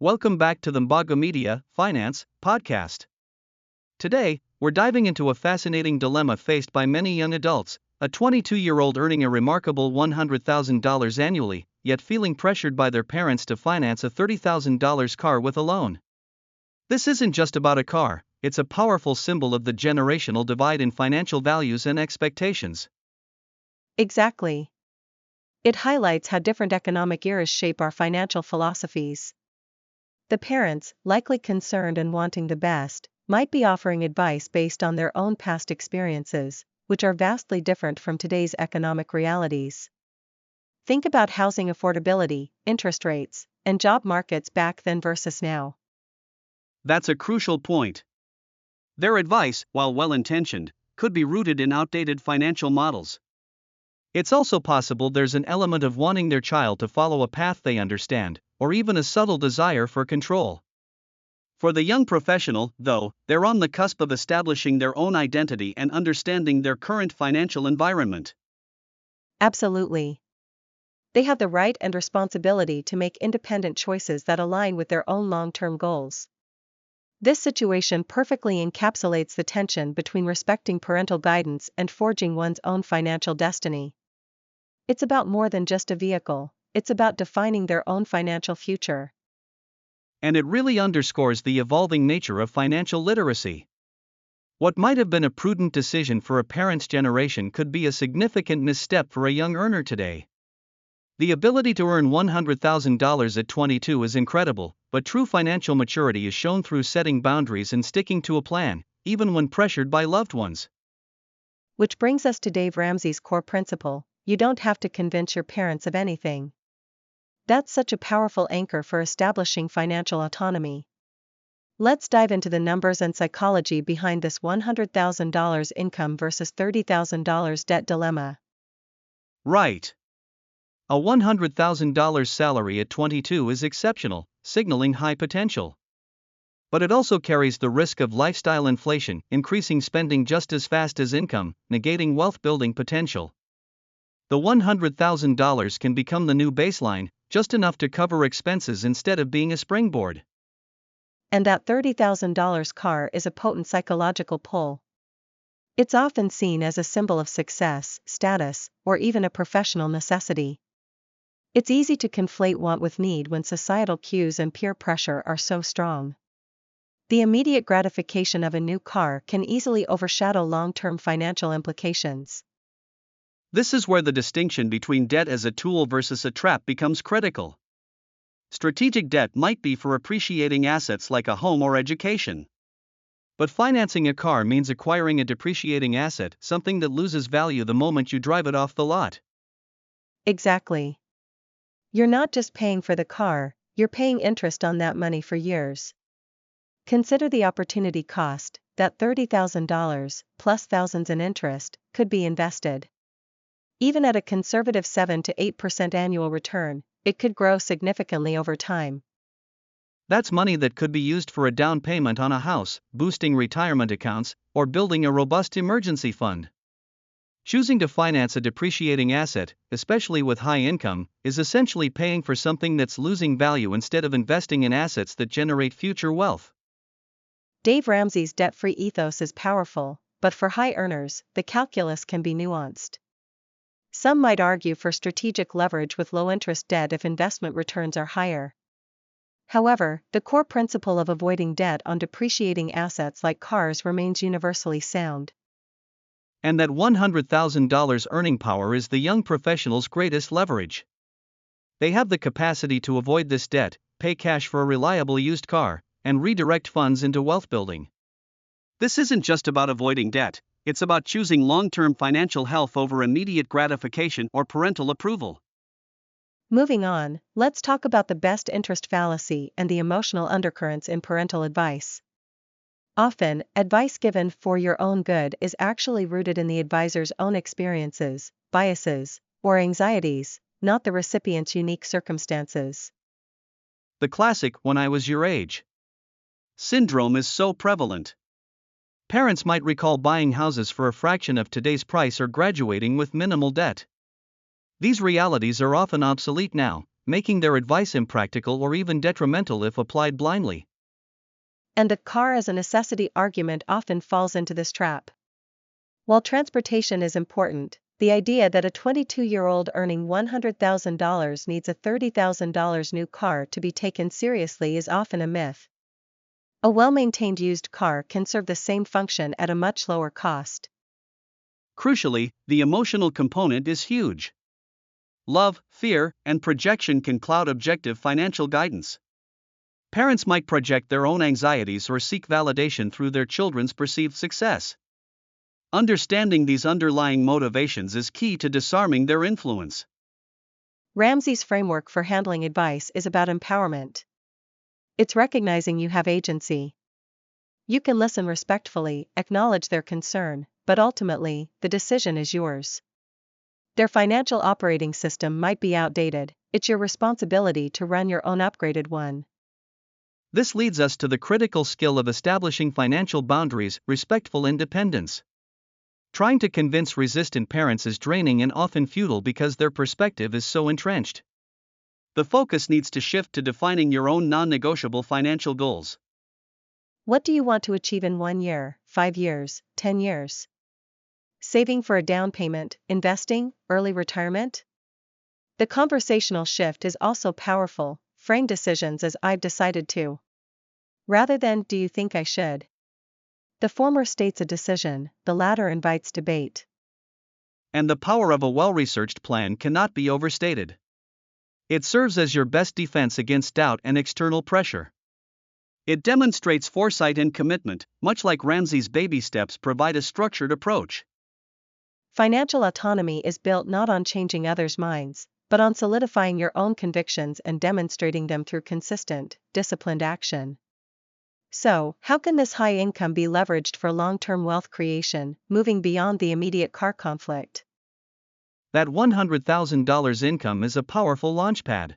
Welcome back to the MbaguMedia Finance Podcast. Today, we're diving into a fascinating dilemma faced by many young adults: a 22-year-old earning a remarkable $100,000 annually, yet feeling pressured by their parents to finance a $30,000 car with a loan. This isn't just about a car, it's a powerful symbol of the generational divide in financial values and expectations. Exactly. It highlights how different economic eras shape our financial philosophies. The parents, likely concerned and wanting the best, might be offering advice based on their own past experiences, which are vastly different from today's economic realities. Think about housing affordability, interest rates, and job markets back then versus now. That's a crucial point. Their advice, while well-intentioned, could be rooted in outdated financial models. It's also possible there's an element of wanting their child to follow a path they understand, or even a subtle desire for control. For the young professional, though, they're on the cusp of establishing their own identity and understanding their current financial environment. Absolutely. They have the right and responsibility to make independent choices that align with their own long-term goals. This situation perfectly encapsulates the tension between respecting parental guidance and forging one's own financial destiny. It's about more than just a vehicle, it's about defining their own financial future. And it really underscores the evolving nature of financial literacy. What might have been a prudent decision for a parent's generation could be a significant misstep for a young earner today. The ability to earn $100,000 at 22 is incredible, but true financial maturity is shown through setting boundaries and sticking to a plan, even when pressured by loved ones. Which brings us to Dave Ramsey's core principle: you don't have to convince your parents of anything. That's such a powerful anchor for establishing financial autonomy. Let's dive into the numbers and psychology behind this $100,000 income versus $30,000 debt dilemma. Right. A $100,000 salary at 22 is exceptional, signaling high potential. But it also carries the risk of lifestyle inflation, increasing spending just as fast as income, negating wealth-building potential. The $100,000 can become the new baseline, just enough to cover expenses instead of being a springboard. And that $30,000 car is a potent psychological pull. It's often seen as a symbol of success, status, or even a professional necessity. It's easy to conflate want with need when societal cues and peer pressure are so strong. The immediate gratification of a new car can easily overshadow long-term financial implications. This is where the distinction between debt as a tool versus a trap becomes critical. Strategic debt might be for appreciating assets like a home or education. But financing a car means acquiring a depreciating asset, something that loses value the moment you drive it off the lot. Exactly. You're not just paying for the car, you're paying interest on that money for years. Consider the opportunity cost: that $30,000, plus thousands in interest, could be invested. Even at a conservative 7 to 8% annual return, it could grow significantly over time. That's money that could be used for a down payment on a house, boosting retirement accounts, or building a robust emergency fund. Choosing to finance a depreciating asset, especially with high income, is essentially paying for something that's losing value instead of investing in assets that generate future wealth. Dave Ramsey's debt-free ethos is powerful, but for high earners, the calculus can be nuanced. Some might argue for strategic leverage with low-interest debt if investment returns are higher. However, the core principle of avoiding debt on depreciating assets like cars remains universally sound. And that $100,000 earning power is the young professional's greatest leverage. They have the capacity to avoid this debt, pay cash for a reliable used car, and redirect funds into wealth building. This isn't just about avoiding debt, it's about choosing long-term financial health over immediate gratification or parental approval. Moving on, let's talk about the best interest fallacy and the emotional undercurrents in parental advice. Often, advice given for your own good is actually rooted in the advisor's own experiences, biases, or anxieties, not the recipient's unique circumstances. The classic "when I was your age" syndrome is so prevalent. Parents might recall buying houses for a fraction of today's price or graduating with minimal debt. These realities are often obsolete now, making their advice impractical or even detrimental if applied blindly. And the car as a necessity argument often falls into this trap. While transportation is important, the idea that a 22-year-old earning $100,000 needs a $30,000 new car to be taken seriously is often a myth. A well-maintained used car can serve the same function at a much lower cost. Crucially, the emotional component is huge. Love, fear, and projection can cloud objective financial guidance. Parents might project their own anxieties or seek validation through their children's perceived success. Understanding these underlying motivations is key to disarming their influence. Ramsey's framework for handling advice is about empowerment. It's recognizing you have agency. You can listen respectfully, acknowledge their concern, but ultimately, the decision is yours. Their financial operating system might be outdated, it's your responsibility to run your own upgraded one. This leads us to the critical skill of establishing financial boundaries, respectful independence. Trying to convince resistant parents is draining and often futile because their perspective is so entrenched. The focus needs to shift to defining your own non-negotiable financial goals. What do you want to achieve in 1 year, 5 years, 10 years? Saving for a down payment, investing, early retirement? The conversational shift is also powerful. Frame decisions as "I've decided to," rather than "do you think I should?" The former states a decision, the latter invites debate. And the power of a well-researched plan cannot be overstated. It serves as your best defense against doubt and external pressure. It demonstrates foresight and commitment, much like Ramsey's baby steps provide a structured approach. Financial autonomy is built not on changing others' minds, but on solidifying your own convictions and demonstrating them through consistent, disciplined action. So, how can this high income be leveraged for long-term wealth creation, moving beyond the immediate car conflict? That $100,000 income is a powerful launchpad.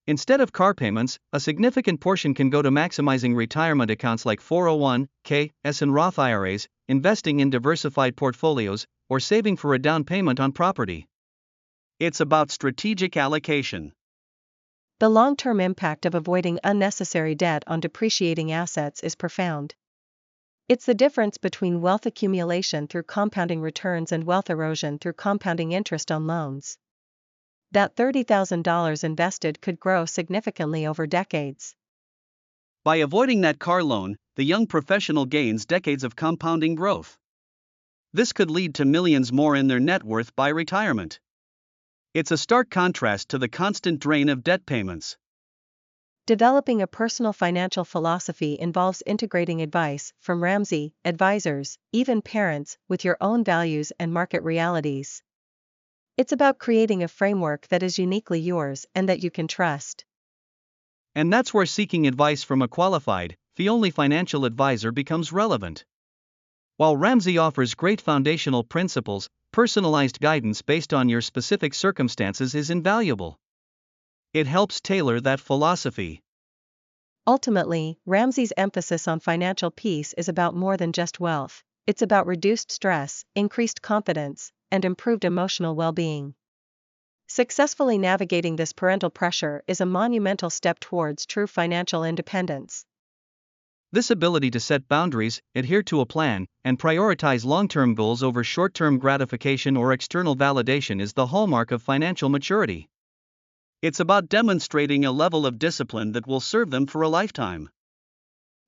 Instead of car payments, a significant portion can go to maximizing retirement accounts like 401(k)s and Roth IRAs, investing in diversified portfolios, or saving for a down payment on property. It's about strategic allocation. The long-term impact of avoiding unnecessary debt on depreciating assets is profound. It's the difference between wealth accumulation through compounding returns and wealth erosion through compounding interest on loans. That $30,000 invested could grow significantly over decades. By avoiding that car loan, the young professional gains decades of compounding growth. This could lead to millions more in their net worth by retirement. It's a stark contrast to the constant drain of debt payments. Developing a personal financial philosophy involves integrating advice from Ramsey advisors, even parents, with your own values and market realities. It's about creating a framework that is uniquely yours and that you can trust. And that's where seeking advice from a qualified, fee-only financial advisor becomes relevant. While Ramsey offers great foundational principles, personalized guidance based on your specific circumstances is invaluable. It helps tailor that philosophy. Ultimately, Ramsey's emphasis on financial peace is about more than just wealth. It's about reduced stress, increased confidence, and improved emotional well-being. Successfully navigating this parental pressure is a monumental step towards true financial independence. This ability to set boundaries, adhere to a plan, and prioritize long-term goals over short-term gratification or external validation is the hallmark of financial maturity. It's about demonstrating a level of discipline that will serve them for a lifetime.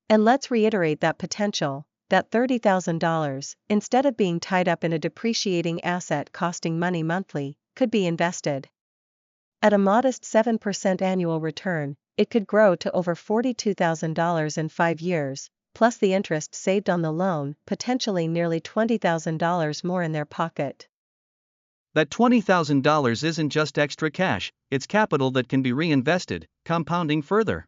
And let's reiterate that potential, that $30,000, instead of being tied up in a depreciating asset costing money monthly, could be invested. At a modest 7% annual return, it could grow to over $42,000 in 5 years, plus the interest saved on the loan, potentially nearly $20,000 more in their pocket. That $20,000 isn't just extra cash, it's capital that can be reinvested, compounding further.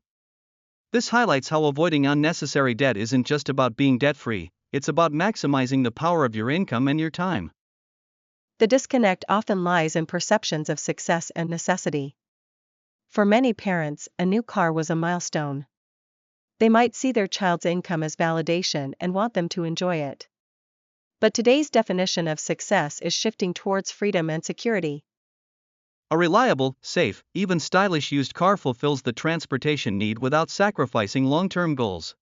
This highlights how avoiding unnecessary debt isn't just about being debt-free, it's about maximizing the power of your income and your time. The disconnect often lies in perceptions of success and necessity. For many parents, a new car was a milestone. They might see their child's income as validation and want them to enjoy it. But today's definition of success is shifting towards freedom and security. A reliable, safe, even stylish used car fulfills the transportation need without sacrificing long-term goals.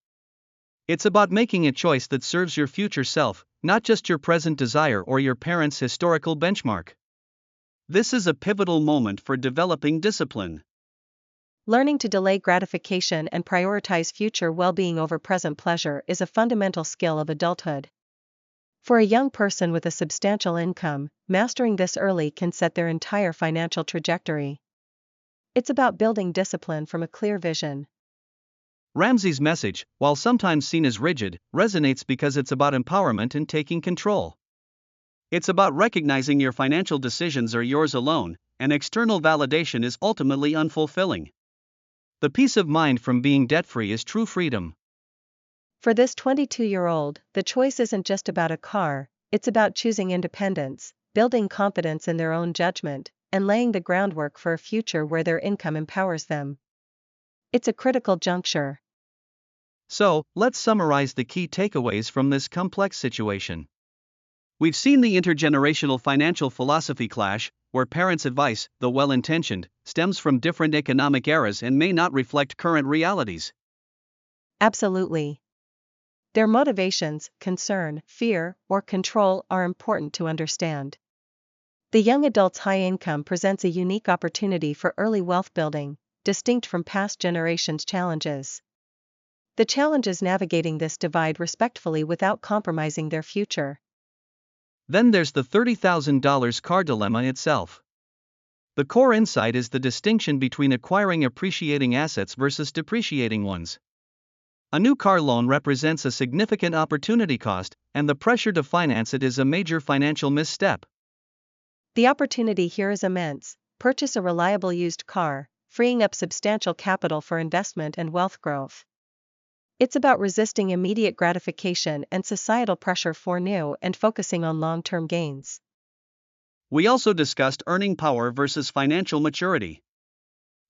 It's about making a choice that serves your future self, not just your present desire or your parents' historical benchmark. This is a pivotal moment for developing discipline. Learning to delay gratification and prioritize future well-being over present pleasure is a fundamental skill of adulthood. For a young person with a substantial income, mastering this early can set their entire financial trajectory. It's about building discipline from a clear vision. Ramsey's message, while sometimes seen as rigid, resonates because it's about empowerment and taking control. It's about recognizing your financial decisions are yours alone, and external validation is ultimately unfulfilling. The peace of mind from being debt-free is true freedom. For this 22-year-old, the choice isn't just about a car, it's about choosing independence, building confidence in their own judgment, and laying the groundwork for a future where their income empowers them. It's a critical juncture. So, let's summarize the key takeaways from this complex situation. We've seen the intergenerational financial philosophy clash, where parents' advice, though well-intentioned, stems from different economic eras and may not reflect current realities. Absolutely. Their motivations, concern, fear, or control are important to understand. The young adult's high income presents a unique opportunity for early wealth building, distinct from past generations' challenges. The challenge is navigating this divide respectfully without compromising their future. Then there's the $30,000 car dilemma itself. The core insight is the distinction between acquiring appreciating assets versus depreciating ones. A new car loan represents a significant opportunity cost, and the pressure to finance it is a major financial misstep. The opportunity here is immense. Purchase a reliable used car, freeing up substantial capital for investment and wealth growth. It's about resisting immediate gratification and societal pressure for new and focusing on long-term gains. We also discussed earning power versus financial maturity.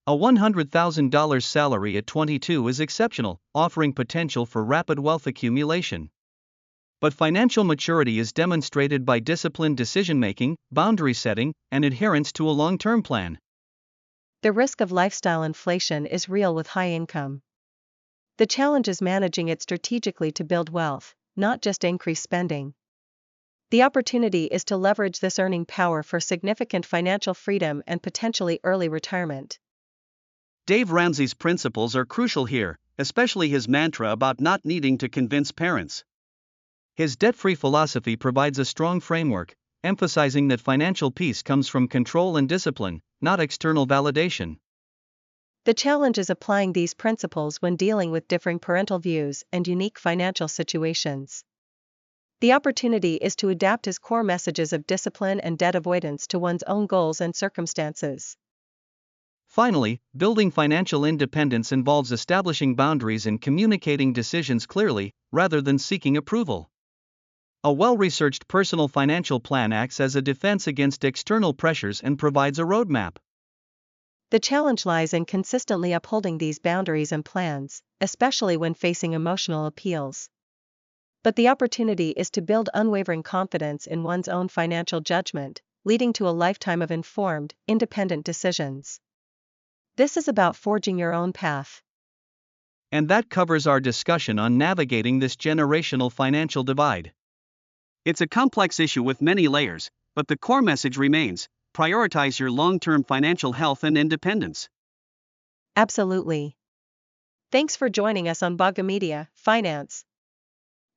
A $100,000 salary at 22 is exceptional, offering potential for rapid wealth accumulation. But financial maturity is demonstrated by disciplined decision-making, boundary setting, and adherence to a long-term plan. The risk of lifestyle inflation is real with high income. The challenge is managing it strategically to build wealth, not just increase spending. The opportunity is to leverage this earning power for significant financial freedom and potentially early retirement. Dave Ramsey's principles are crucial here, especially his mantra about not needing to convince parents. His debt-free philosophy provides a strong framework, emphasizing that financial peace comes from control and discipline, not external validation. The challenge is applying these principles when dealing with differing parental views and unique financial situations. The opportunity is to adapt his core messages of discipline and debt avoidance to one's own goals and circumstances. Finally, building financial independence involves establishing boundaries and communicating decisions clearly, rather than seeking approval. A well-researched personal financial plan acts as a defense against external pressures and provides a roadmap. The challenge lies in consistently upholding these boundaries and plans, especially when facing emotional appeals. But the opportunity is to build unwavering confidence in one's own financial judgment, leading to a lifetime of informed, independent decisions. This is about forging your own path. And that covers our discussion on navigating this generational financial divide. It's a complex issue with many layers, but the core message remains: prioritize your long-term financial health and independence. Absolutely. Thanks for joining us on MbaguMedia Finance.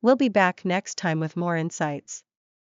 We'll be back next time with more insights.